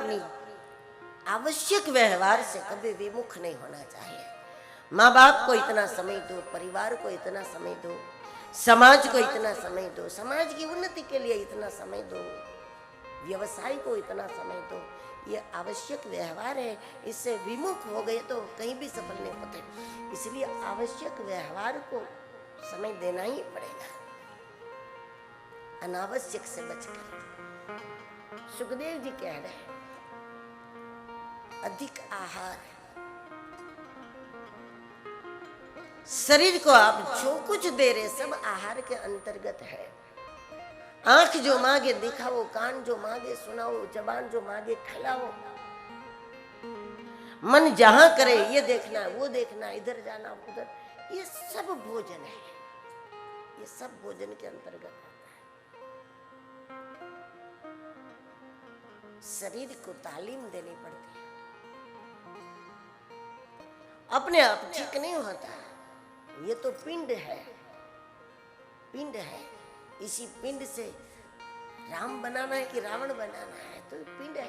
अपनी आवश्यक व्यवहार से कभी विमुख नहीं होना चाहिए। माँ बाप को इतना समय दो, परिवार को इतना समय दो, समाज को इतना समय दो, समाज की उन्नति के लिए इतना समय दो, व्यवसाय को इतना समय दो। ये आवश्यक व्यवहार है, इससे विमुख हो गए तो कहीं भी सफल नहीं होते। इसलिए आवश्यक व्यवहार को समय देना ही पड़ेगा, अनावश्यक से बचकर। सुखदेव जी कह रहे हैं अधिक आहार, शरीर को आप जो कुछ दे रहे सब आहार के अंतर्गत है। आंख जो मांगे दिखाओ, कान जो मांगे सुनाओ, जबान जो मांगे खिलाओ, मन जहां करे ये देखना वो देखना, इधर जाना उधर, ये सब भोजन है, ये सब भोजन के अंतर्गत आता है। शरीर को तालीम देनी पड़ती है, अपने आप ठीक नहीं होता। ये तो पिंड है, पिंड है, इसी पिंड से राम बनाना है कि रावण बनाना है, तो पिंड है।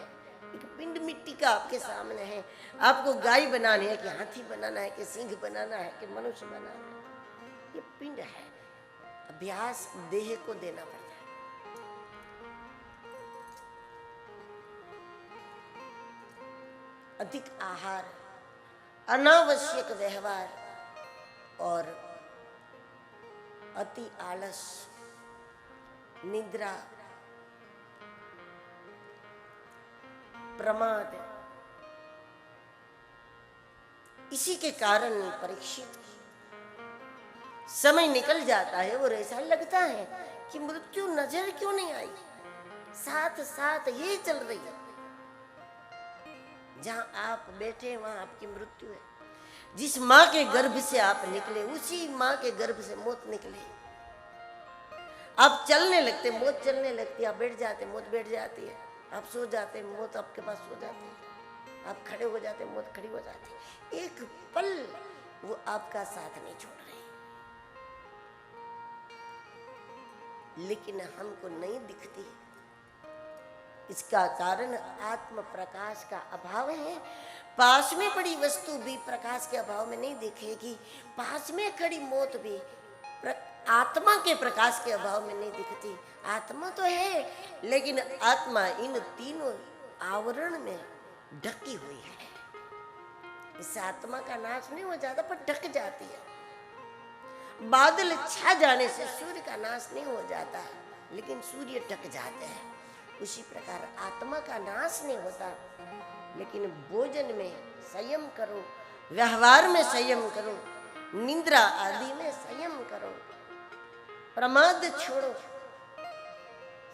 एक पिंड मिट्टी का आपके सामने है, आपको गाय बनानी है कि हाथी बनाना है कि सिंह बनाना है कि मनुष्य बनाना है, ये पिंड है। अभ्यास देह को देना पड़ता है। अधिक आहार, अनावश्यक व्यवहार और अति आलस, निद्रा, प्रमाद, इसी के कारण परीक्षित समय निकल जाता है और ऐसा लगता है कि मृत्यु नजर क्यों नहीं आई, साथ साथ ये चल रही है। जहां आप बैठे वहां आपकी मृत्यु है। जिस माँ के गर्भ से आप निकले उसी माँ के गर्भ से मौत निकले। आप चलने लगते मौत चलने लगती है, आप बैठ जाते मौत बैठ जाती है, आप सो जाते मौत आपके पास सो जाती है, आप खड़े हो जाते मौत खड़ी हो जाती है। एक पल वो आपका साथ नहीं छोड़ रही, लेकिन हमको नहीं दिखती। इसका कारण आत्म प्रकाश का अभाव है। पास में पड़ी वस्तु भी प्रकाश के अभाव में नहीं दिखेगी, पास में खड़ी मौत भी आत्मा के प्रकाश के अभाव में नहीं दिखती। आत्मा तो है, लेकिन आत्मा इन तीनों आवरण में ढकी हुई है। इस आत्मा का नाश नहीं हो जाता पर ढक जाती है। बादल छा जाने से सूर्य का नाश नहीं हो जाता, लेकिन सूर्य ढक जाते हैं। उसी प्रकार आत्मा का नाश नहीं होता, लेकिन भोजन में संयम करो, व्यवहार में संयम करो, निद्रा आदि में संयम करो, प्रमाद छोड़ो,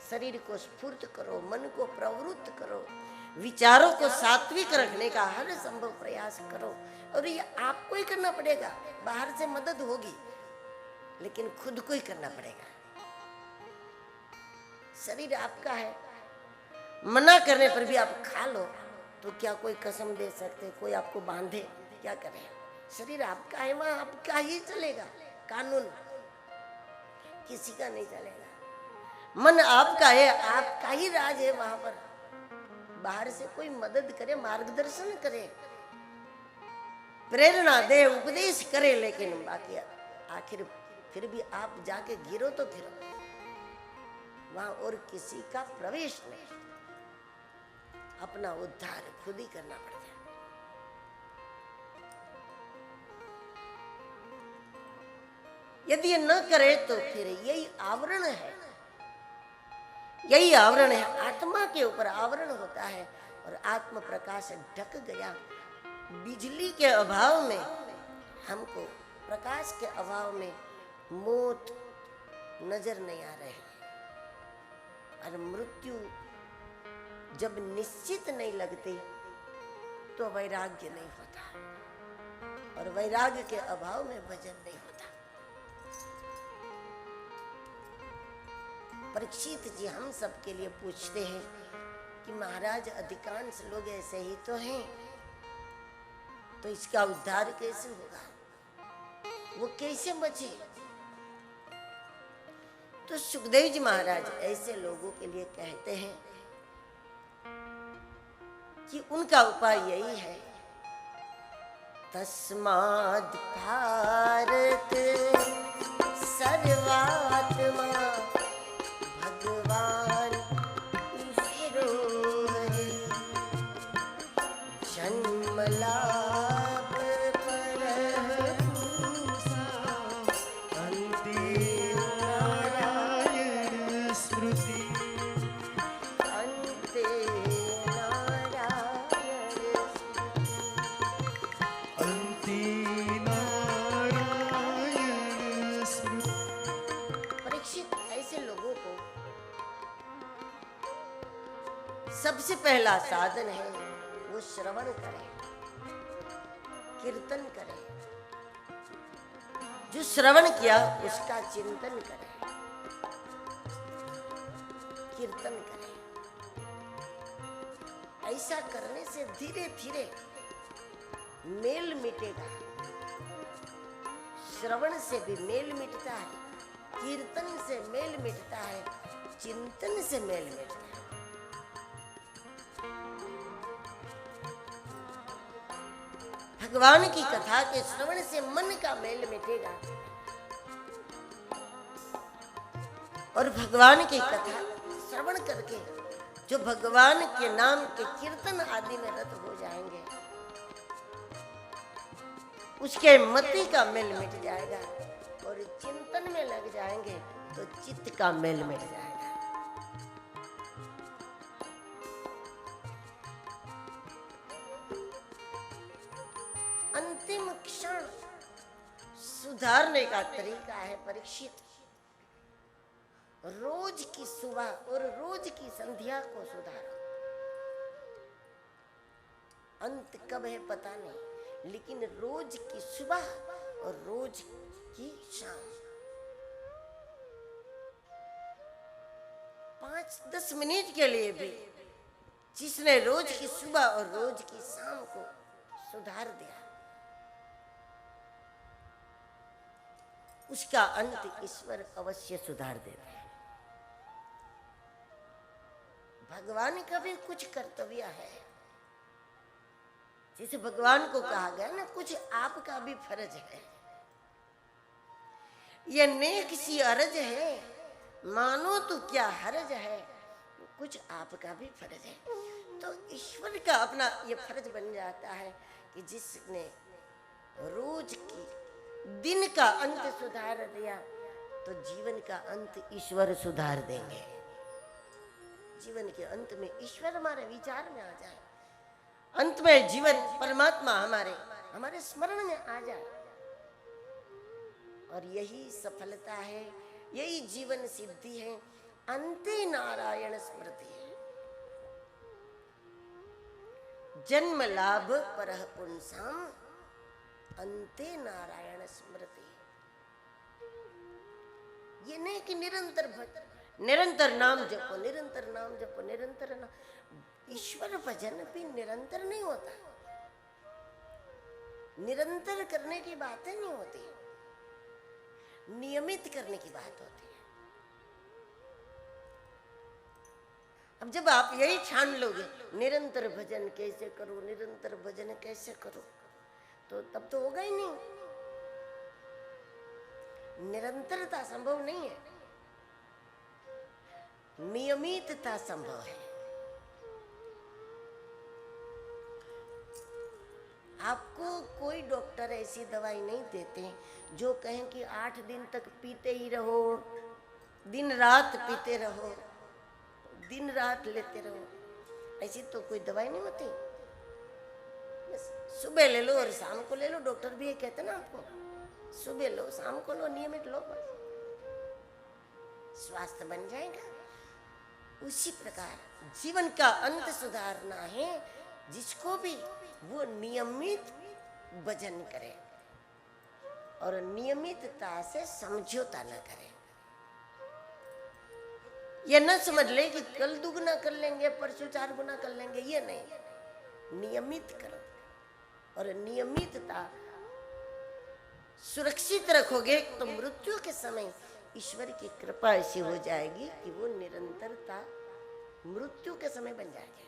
शरीर को स्फूर्त करो, मन को प्रवृत्त करो, विचारों को सात्विक रखने का हर संभव प्रयास करो। और ये आपको ही करना पड़ेगा, बाहर से मदद होगी लेकिन खुद को ही करना पड़ेगा। शरीर आपका है, मना करने पर भी आप खा लो तो क्या कोई कसम दे सकते, कोई आपको बांधे, क्या करें? शरीर आपका है, वहां आपका ही चलेगा, कानून किसी का नहीं चलेगा। मन आपका है, आपका ही राज है, वहां पर बाहर से कोई मदद करे, मार्गदर्शन करे, प्रेरणा दे, उपदेश करे, लेकिन बाकी आखिर फिर भी आप जाके गिरो तो गिरो, वहां और किसी का प्रवेश नहीं। अपना उद्धार खुद ही करना पड़ता है। यदि ये न करे तो फिर यही आवरण है, यही आवरण है, आत्मा के ऊपर आवरण होता है और आत्म प्रकाश ढक गया। बिजली के अभाव में हमको, प्रकाश के अभाव में मौत नजर नहीं आ रही, और मृत्यु जब निश्चित नहीं लगती तो वैराग्य नहीं होता, और वैराग्य के अभाव में भजन नहीं होता। परीक्षित जी हम सब के लिए पूछते हैं कि महाराज अधिकांश लोग ऐसे ही तो हैं, तो इसका उद्धार कैसे होगा, वो कैसे बचे? तो सुखदेव जी महाराज ऐसे लोगों के लिए कहते हैं कि उनका उपाय यही है, तस्माद् भारत सर्वात्मा भगवान ईश्वरो हरि, जन्म लाभ परमपुरुषा अन्ते नारायण स्मृति, अन्ते नारायण स्मृति। परीक्षित, ऐसे लोगों को सबसे पहला साधन है वो श्रवण करें, कीर्तन करें। जो श्रवण किया उसका चिंतन करें, कीर्तन करें। ऐसा करने से धीरे धीरे मेल मिटेगा। श्रवण से भी मेल मिटता है, कीर्तन से मेल मिटता है, चिंतन से मेल मिटता है। भगवान की कथा के श्रवण से मन का मेल मिटेगा और भगवान की कथा श्रवण करके जो भगवान के नाम के कीर्तन आदि में रत हो जाएंगे, उसके मति का मेल मिट जाएगा और चिंतन में लग जाएंगे तो चित्त का मेल मिट जाएगा। अंतिम क्षण सुधारने का तरीका है परीक्षित, रोज की सुबह और रोज की संध्या को सुधारो। अंत कब है पता नहीं, लेकिन रोज की सुबह और रोज की शाम 5-10 मिनट के लिए भी जिसने रोज की सुबह और रोज की शाम को सुधार दिया, उसका अंत ईश्वर अवश्य सुधार देता है। भगवान का भी कुछ कर्तव्य है, जिसे भगवान को कहा गया ना, कुछ आपका भी फर्ज है। ये नेक सी अर्ज है, मानो तो क्या हर्ज है, कुछ आपका भी फर्ज है। तो ईश्वर का अपना ये फर्ज बन जाता है कि जिसने रोज की दिन का अंत सुधार दिया तो जीवन का अंत ईश्वर सुधार देंगे। जीवन के अंत में ईश्वर हमारे विचार में आ जाए, अंत में जीवन परमात्मा हमारे स्मरण में आ जाए, और यही सफलता है, यही जीवन सिद्धि है। अंते नारायण स्मृति है, जन्म लाभ परः पुंसाम अंते नारायण स्मृति। ये नहीं कि निरंतर नाम जपो, निरंतर नाम जपो, निरंतर नाम। ईश्वर भजन भी निरंतर नहीं होता, निरंतर करने की बातें नहीं होती, नियमित करने की बात होती है। अब जब आप यही ठान लोगे निरंतर भजन कैसे करो, निरंतर भजन कैसे करो, तो तब तो होगा ही नहीं। निरंतरता संभव नहीं है, नियमितता संभव है। आपको कोई डॉक्टर ऐसी दवाई नहीं देते जो कहें कि 8 दिन तक पीते ही रहो, दिन रात पीते रहो, दिन रात लेते रहो। ऐसी तो कोई दवाई नहीं होती। सुबह ले लो और शाम को ले लो, डॉक्टर भी ये कहते ना आपको, सुबह लो शाम को लो, नियमित लो, बस स्वास्थ्य बन जाएगा। उसी प्रकार जीवन का अंत सुधारना है, जिसको भी वो नियमित भजन करे और नियमितता से समझौता न करे। ये न समझ ले कि कल दुगना कर लेंगे, परसों 4 गुना कर लेंगे, ये नहीं। नियमित करो और नियमितता सुरक्षित रखोगे तो मृत्यु के समय ईश्वर की कृपा ऐसी हो जाएगी कि वो निरंतरता मृत्यु के समय बन जाएगी।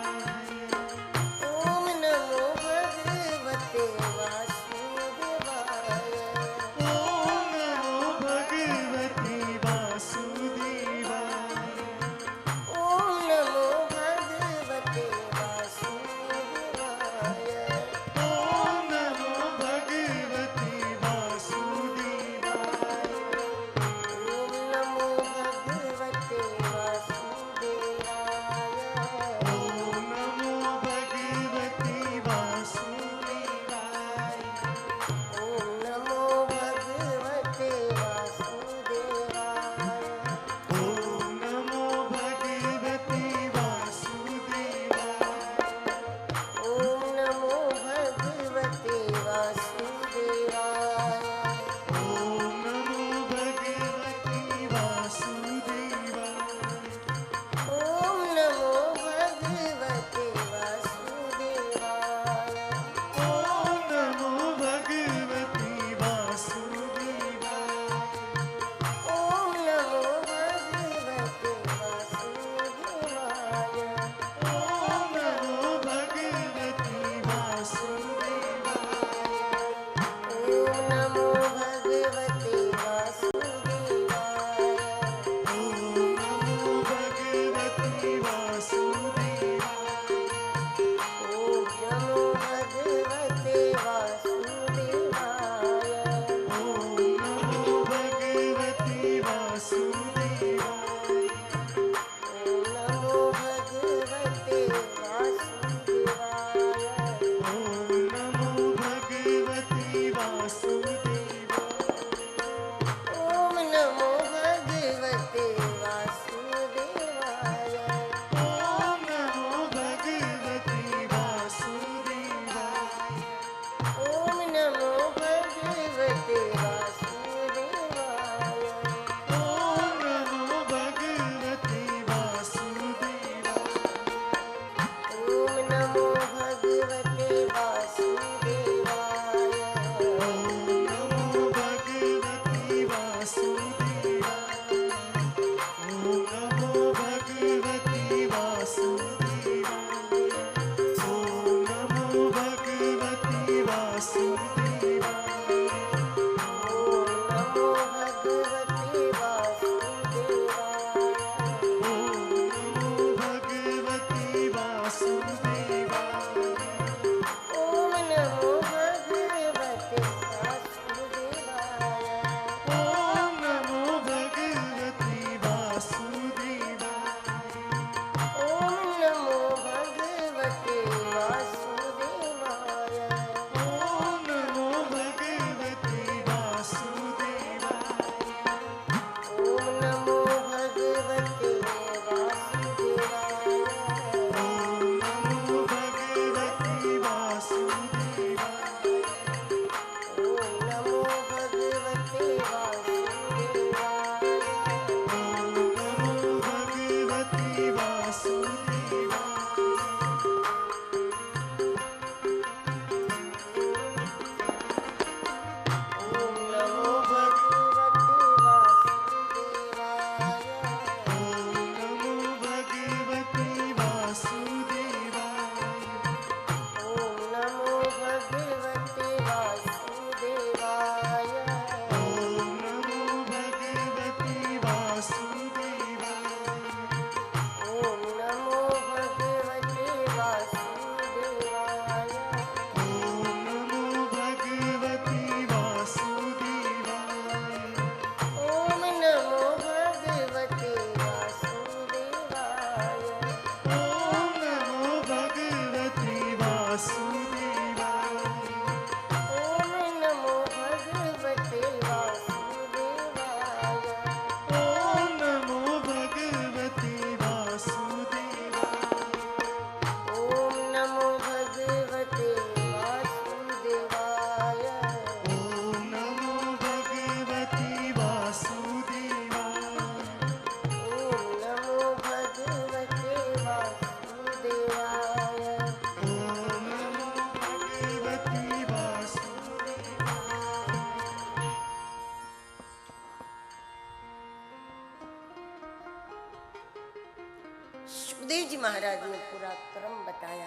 महाराज ने पूरा क्रम बताया।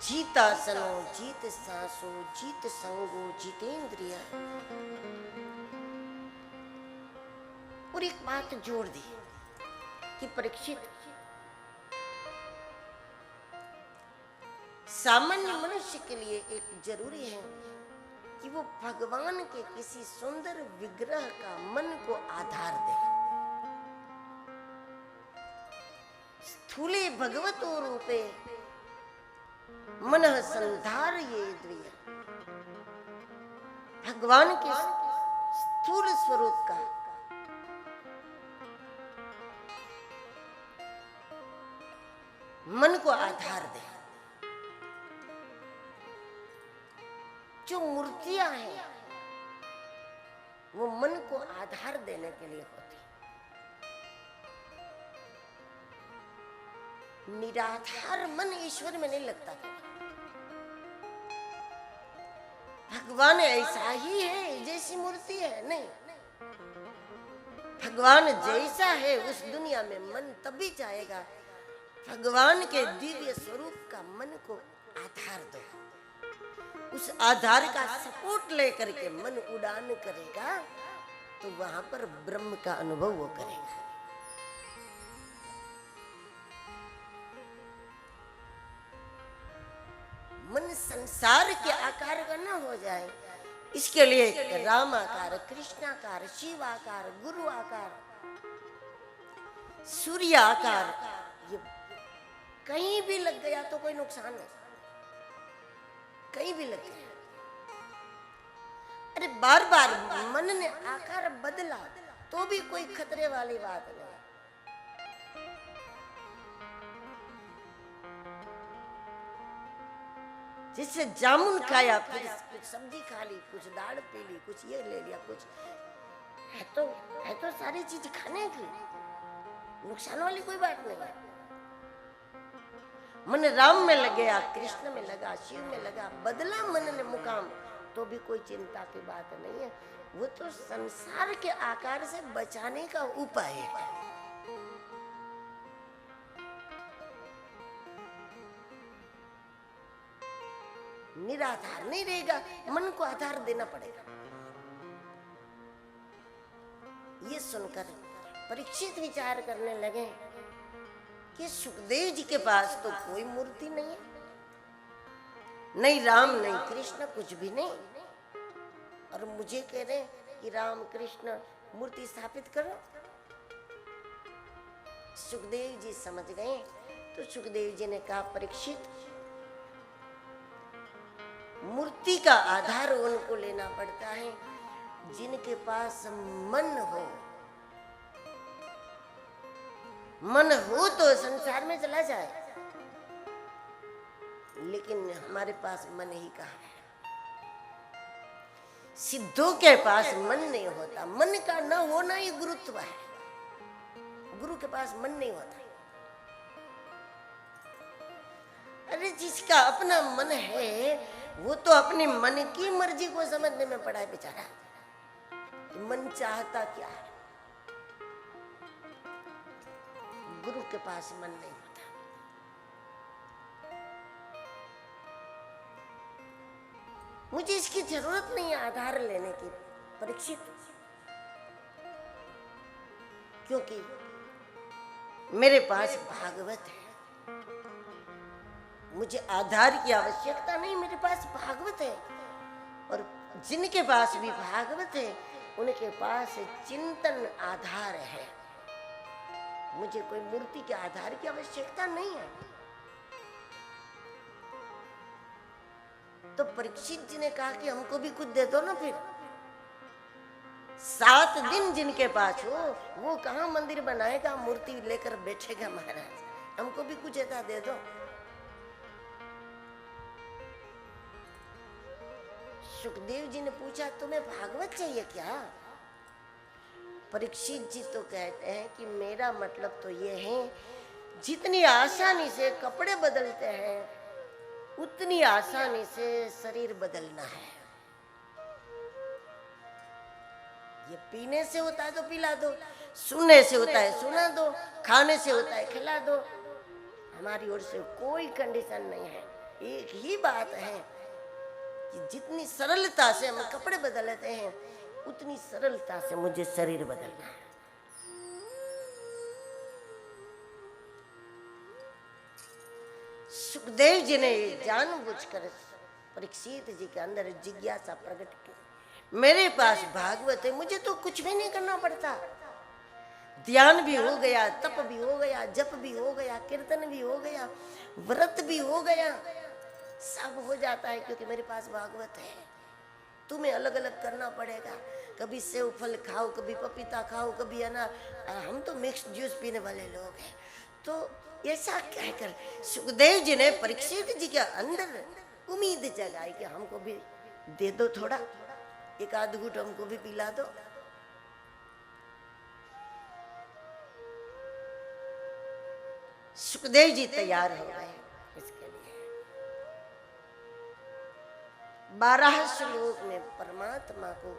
जीतासनो, जीत सांसो, जीत संगो, जीतेंद्रिय। और एक बात जोड़ दी कि परीक्षित, सामान्य मनुष्य के लिए एक जरूरी है कि वो भगवान के किसी सुंदर विग्रह का मन को आधार दे। स्थूले भगवतो रूपे मनः संधारये द्विय। भगवान के स्थूल स्वरूप का मन को आधार दे। जो मूर्तियां हैं वो मन को आधार देने के लिए होती। निराधार मन ईश्वर में नहीं लगता था। भगवान ऐसा ही है जैसी मूर्ति है? नहीं, भगवान जैसा है उस दुनिया में मन तभी जाएगा। भगवान के दिव्य स्वरूप का मन को आधार दो। उस आधार का सपोर्ट लेकर के मन उड़ान करेगा तो वहां पर ब्रह्म का अनुभव वो करेगा। मन संसार के आकार का ना हो जाए, इसके लिए राम आकार, कृष्ण आकार, शिव आकार, गुरु आकार, सूर्य आकार, ये कहीं भी लग गया तो कोई नुकसान नहीं। कहीं भी लग गया, अरे बार बार मन ने आकार बदला तो भी कोई खतरे वाली बात नहीं। जिससे जामुन खाया, फिर कुछ सब्जी खा ली, कुछ दाल पी ली, कुछ ये ले लिया, कुछ है तो सारी चीज खाने की, नुकसान वाली कोई बात नहीं है। मन राम में लग गया, कृष्ण में लगा, शिव में लगा, बदला मन ने मुकाम तो भी कोई चिंता की बात नहीं है। वो तो संसार के आकार से बचाने का उपाय है। निराधार नहीं रहेगा, मन को आधार देना पड़ेगा। ये सुनकर परीक्षित विचार करने लगे कि सुखदेव जी के पास तो कोई मूर्ति नहीं है, नहीं राम नहीं कृष्ण, कुछ भी नहीं, और मुझे कह रहे कि राम कृष्ण मूर्ति स्थापित करो। सुखदेव जी समझ गए तो सुखदेव जी ने कहा, परीक्षित मूर्ति का आधार उनको लेना पड़ता है जिनके पास मन हो। मन हो तो संसार में चला जाए, लेकिन हमारे पास मन ही कहाँ है। सिद्धों के पास मन नहीं होता। मन का न होना ही गुरुत्व है। गुरु के पास मन नहीं होता। अरे जिसका अपना मन है वो तो अपनी मन की मर्जी को समझने में पड़ा है बेचारा, मन चाहता क्या है। गुरु के पास मन नहीं होता। मुझे इसकी जरूरत नहीं है आधार लेने की परीक्षित, क्योंकि मेरे पास भागवत है। मुझे आधार की आवश्यकता नहीं, मेरे पास भागवत है। और जिनके पास भी भागवत है उनके पास चिंतन आधार है। मुझे कोई मूर्ति के आधार की आवश्यकता नहीं है। तो परीक्षित जी ने कहा कि हमको भी कुछ दे दो ना। फिर 7 दिन जिनके पास हो वो कहाँ मंदिर बनाएगा, मूर्ति लेकर बैठेगा महाराज। हमको भी कुछ ऐसा दे दो। सुखदेव जी ने पूछा, तुम्हें भागवत चाहिए क्या? परीक्षित जी तो कहते हैं कि मेरा मतलब तो ये है, जितनी आसानी से कपड़े बदलते हैं उतनी आसानी से शरीर बदलना है। ये पीने से होता है तो पिला दो, सुनने से होता है सुना दो, खाने से होता है खिला दो। हमारी ओर से कोई कंडीशन नहीं है, एक ही बात है कि जितनी सरलता से हम कपड़े बदलते हैं उतनी सरलता से मुझे शरीर बदलना है। सुखदेव जी ने जानबूझकर परीक्षित जी के अंदर जिज्ञासा प्रकट की। मेरे पास भागवत है, मुझे तो कुछ भी नहीं करना पड़ता। ध्यान भी हो गया, तप भी हो गया, जप भी हो गया, कीर्तन भी हो गया, व्रत भी हो गया, सब हो जाता है क्योंकि मेरे पास भागवत है। तुम्हें अलग अलग करना पड़ेगा, कभी सेव फल खाओ, कभी पपीता खाओ, कभी अनार। हम तो मिक्स जूस पीने वाले लोग हैं। तो ऐसा कहकर सुखदेव जी ने परीक्षित जी के अंदर उम्मीद जगाई कि हमको भी दे दो, थोड़ा एक आध घूंट हमको भी पिला दो। सुखदेव जी तैयार हो गए इसके लिए। 12 श्लोक में परमात्मा को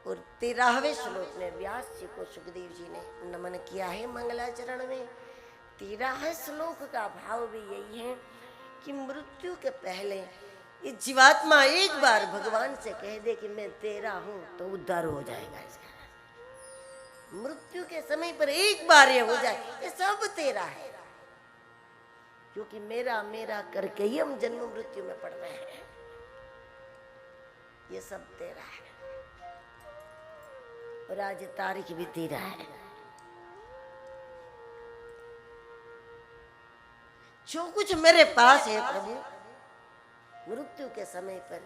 और 13वें श्लोक में व्यास जी को सुखदेव जी ने नमन किया है मंगलाचरण में। 13 श्लोक का भाव भी यही है कि मृत्यु के पहले ये जीवात्मा एक बार भगवान से कह दे कि मैं तेरा हूं तो उद्धार हो जाएगा इसका। मृत्यु के समय पर एक बार ये हो जाए ये सब तेरा है, क्योंकि मेरा मेरा करके ही हम जन्म मृत्यु में पड़ रहे हैं। ये सब तेरा है और आज तारीख भी तेरा है। जो कुछ मेरे पास है प्रभु, मृत्यु के समय पर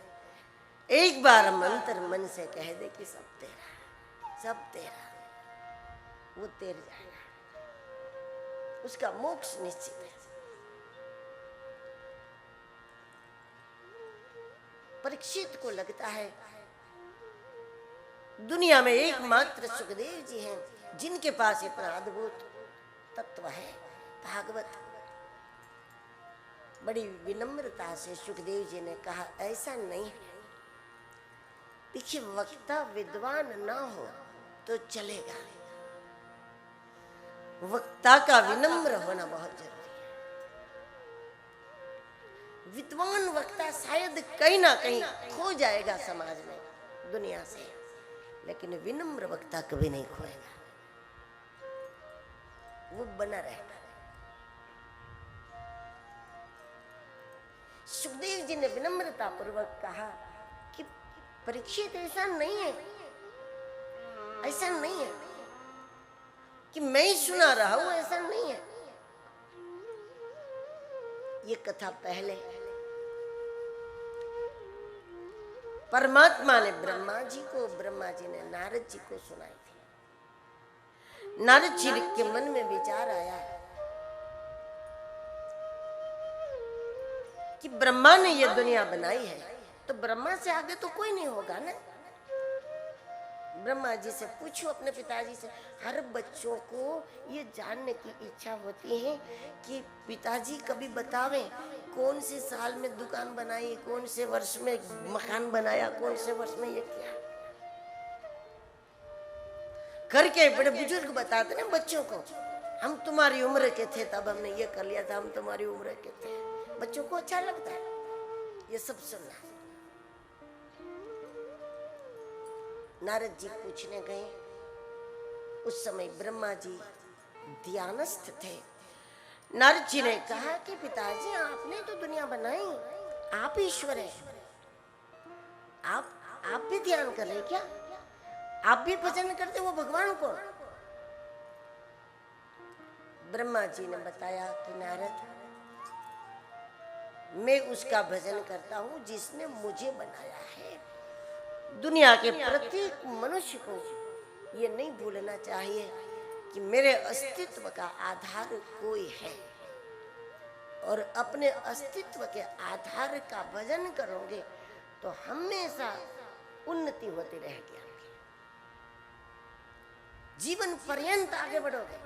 एक बार मंत्र मन से कह दे कि सब तेरा है, सब तेरा, वो तेर जाएगा, उसका मोक्ष निश्चित है। परीक्षित को लगता है दुनिया में एकमात्र सुखदेव जी हैं जिनके पास इतना अद्भुत तत्व है भागवत। बड़ी विनम्रता से सुखदेव जी ने कहा ऐसा नहीं है। देखिए वक्ता विद्वान ना हो तो चलेगा, वक्ता का विनम्र होना बहुत जरूरी है। विद्वान वक्ता शायद कहीं ना कहीं खो जाएगा समाज में दुनिया से, लेकिन विनम्र वक्ता कभी नहीं खोएगा, वो बना रहेगा। सुखदेव जी ने विनम्रता पूर्वक कहा कि परीक्षित ऐसा नहीं है, ऐसा नहीं है कि मैं ही सुना रहा हूं, ऐसा नहीं है। ये कथा पहले परमात्मा ने ब्रह्मा जी को, ब्रह्मा जी ने नारद जी को सुनाई थी। नारद जी के मन में विचार आया कि ब्रह्मा ने ये दुनिया बनाई है तो ब्रह्मा से आगे तो कोई नहीं होगा ना। ब्रह्मा जी से पूछो अपने पिताजी से। हर बच्चों को ये जानने की इच्छा होती है कि पिताजी कभी बतावें कौन से साल में दुकान बनाई, कौन से वर्ष में मकान बनाया, कौन से वर्ष में ये किया। करके बड़े बुजुर्ग बताते ना बच्चों को, हम तुम्हारी उम्र के थे तब हमने ये कर लिया था, हम तुम्हारी उम्र के थे। बच्चों को अच्छा लगता है ये सब सुनना। नारद जी पूछने गए। उस समय ब्रह्मा जी ध्यानस्थ थे। नारद जी ने कहा कि पिताजी आपने तो दुनिया बनाई, आप ईश्वर हैं, आप भी ध्यान कर रहे क्या? आप भी भजन करते वो भगवान को? ब्रह्मा जी ने बताया कि नारद मैं उसका भजन करता हूं जिसने मुझे बनाया है। दुनिया के प्रत्येक मनुष्य को ये नहीं भूलना चाहिए कि मेरे अस्तित्व का आधार कोई है, और अपने अस्तित्व के आधार का भजन करोगे तो हमेशा उन्नति होती रहेगी, जीवन पर्यंत आगे बढ़ोगे,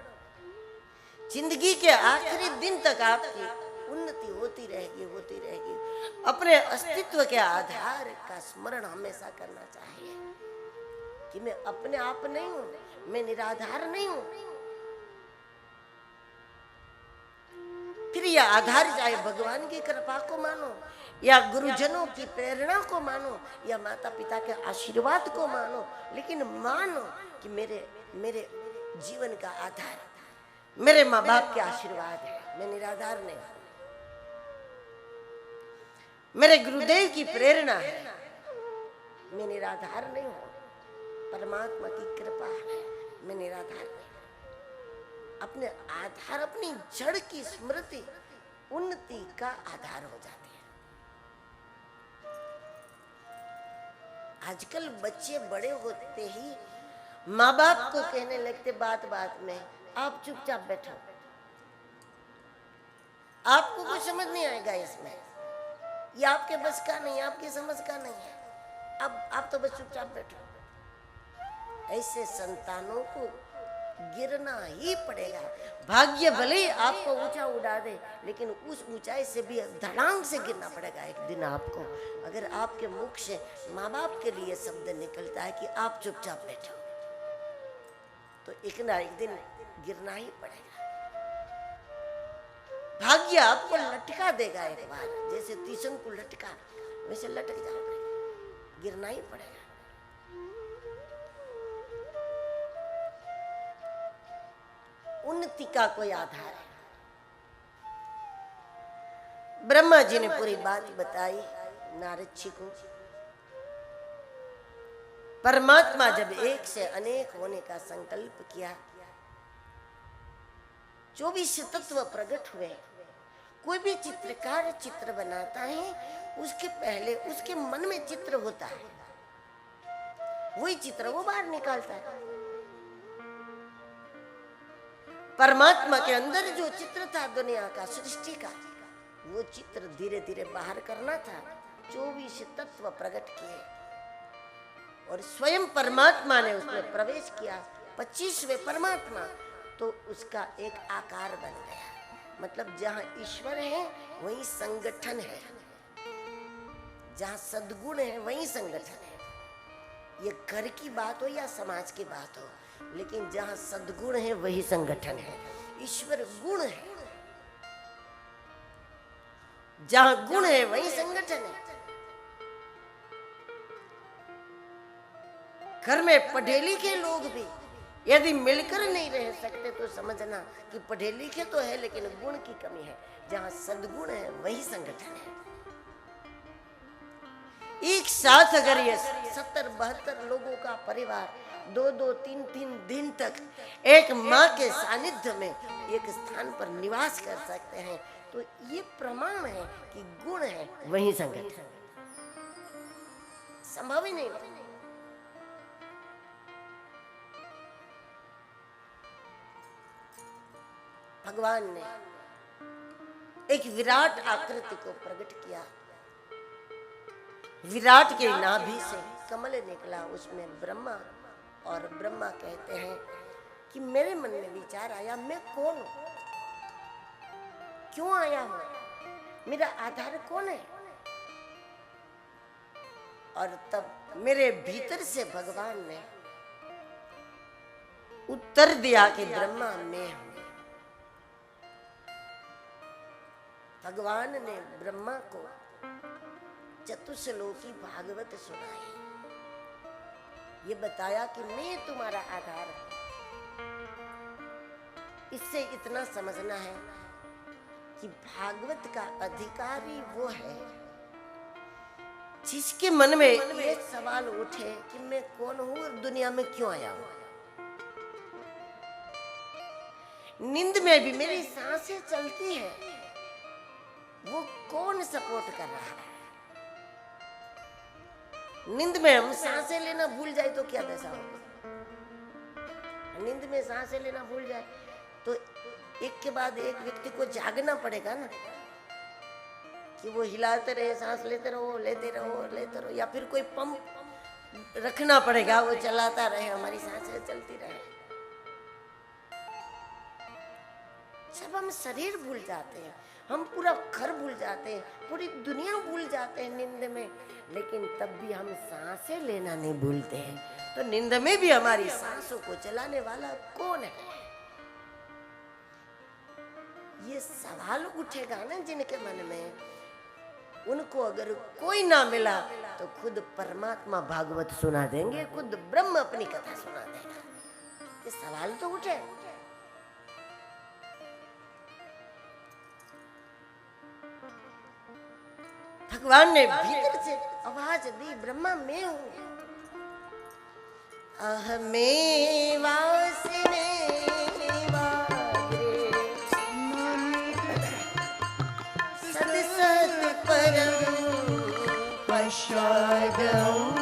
जिंदगी के आखिरी दिन तक आपकी उन्नति होती रहेगी, होती रहेगी। अपने अस्तित्व के आधार का स्मरण हमेशा करना चाहिए कि मैं अपने आप नहीं हूं, मैं निराधार नहीं हूं। फिर यह आधार चाहे भगवान की कृपा को मानो या गुरुजनों की प्रेरणा को मानो या माता पिता के आशीर्वाद को मानो, लेकिन मानो कि मेरे जीवन का आधार मेरे माँ बाप के आशीर्वाद है। मैं निराधार नहीं हूं, मेरे गुरुदेव की प्रेरणा है। मैं निराधार नहीं हूं, परमात्मा की कृपा है। मैं निराधार नहीं, अपने आधार, अपनी जड़ की स्मृति उन्नति का आधार हो जाती है। आजकल बच्चे बड़े होते ही माँ बाप को कहने लगते बात बात में, आप चुपचाप बैठो, आपको कुछ समझ नहीं आएगा इसमें, ये आपके बस का नहीं, आपकी समझ का नहीं है, अब आप तो बस चुपचाप बैठो। ऐसे संतानों को गिरना ही पड़ेगा। भाग्य भले ही आपको ऊंचा उड़ा दे, लेकिन उस ऊंचाई से भी धड़ाम से गिरना पड़ेगा एक दिन आपको। अगर आपके मुख से माँ बाप के लिए शब्द निकलता है कि आप चुपचाप बैठो, तो एक ना एक दिन गिरना ही पड़ेगा। भाग्य आपको लटका देगा एक बार, जैसे तीसन को लटका वैसे लटक जाओगे, गिरना ही पड़ेगा। उन्नति का कोई आधार है। ब्रह्मा जी ने पूरी बात बताई नारद जी को। परमात्मा जब एक से अनेक होने का संकल्प किया, 24 तत्व प्रकट हुए। कोई भी चित्रकार चित्र बनाता है, उसके पहले उसके मन में चित्र होता है, वही चित्र वो बाहर निकालता है। परमात्मा के अंदर जो चित्र था दुनिया का, सृष्टि का, वो चित्र धीरे धीरे बाहर करना था। 24 तत्व प्रकट किए और स्वयं परमात्मा ने उसमें प्रवेश किया। 25वें परमात्मा, तो उसका एक आकार बन गया। मतलब जहां ईश्वर है वहीं संगठन है, जहां सद्गुण है वहीं संगठन है। ये घर की बात हो या समाज की बात हो, लेकिन जहां सद्गुण है वही संगठन है। ईश्वर गुण है, जहां गुण है वही संगठन है। घर में पढ़े लिखे लोग भी यदि मिलकर नहीं रह सकते तो समझना कि पढ़े लिखे तो है लेकिन गुण की कमी है। जहां सद्गुण है वही संगठन है। एक साथ अगर ये 70-72 लोगों का परिवार 2-2, 3-3 दिन तक एक माँ के सानिध्य में एक स्थान पर निवास कर सकते हैं, तो ये प्रमाण है कि गुण है वही संगठन। संभव ही नहीं होता। भगवान ने एक विराट आकृति को प्रकट किया। विराट के नाभि से कमल निकला, उसमें ब्रह्मा, और ब्रह्मा कहते हैं कि मेरे मन में विचार आया, मैं कौन हूं, क्यों आया हूं, मेरा आधार कौन है। और तब मेरे भीतर से भगवान ने उत्तर दिया कि ब्रह्मा मैं हूं। भगवान ने ब्रह्मा को चतुश्लोकी भागवत सुनाई। ये बताया कि मैं तुम्हारा आधार हूं। इससे इतना समझना है कि भागवत का अधिकारी वो है जिसके मन में ये सवाल उठे कि मैं कौन हूं और दुनिया में क्यों आया हूं। नींद में भी मेरी सांसें चलती है, वो कौन सपोर्ट कर रहा है। नींद में हम सांसें लेना भूल जाए तो क्या दशा होगी। नींद में सांसें लेना भूल जाए तो एक के बाद एक व्यक्ति को जागना पड़ेगा ना, कि वो हिलाते रहे, सांस लेते रहो, लेते रहो, लेते रहो, या फिर कोई पंप रखना पड़ेगा, वो चलाता रहे, हमारी सांसें चलती रहे। जब हम शरीर भूल जाते हैं, हम पूरा घर भूल जाते हैं, पूरी दुनिया भूल जाते हैं नींद में, लेकिन तब भी हम सांसें लेना नहीं भूलते हैं। तो नींद में भी हमारी सांसों को चलाने वाला कौन है? ये सवाल उठेगा ना जिनके मन में, उनको अगर कोई ना मिला तो खुद परमात्मा भागवत सुना देंगे, खुद ब्रह्म अपनी कथा सुना देगा। ये सवाल तो उठे। भगवान ने भीतर से आवाज दी, ब्रह्मा मैं हूं। अहमे वासने सत सत परम पश्चादम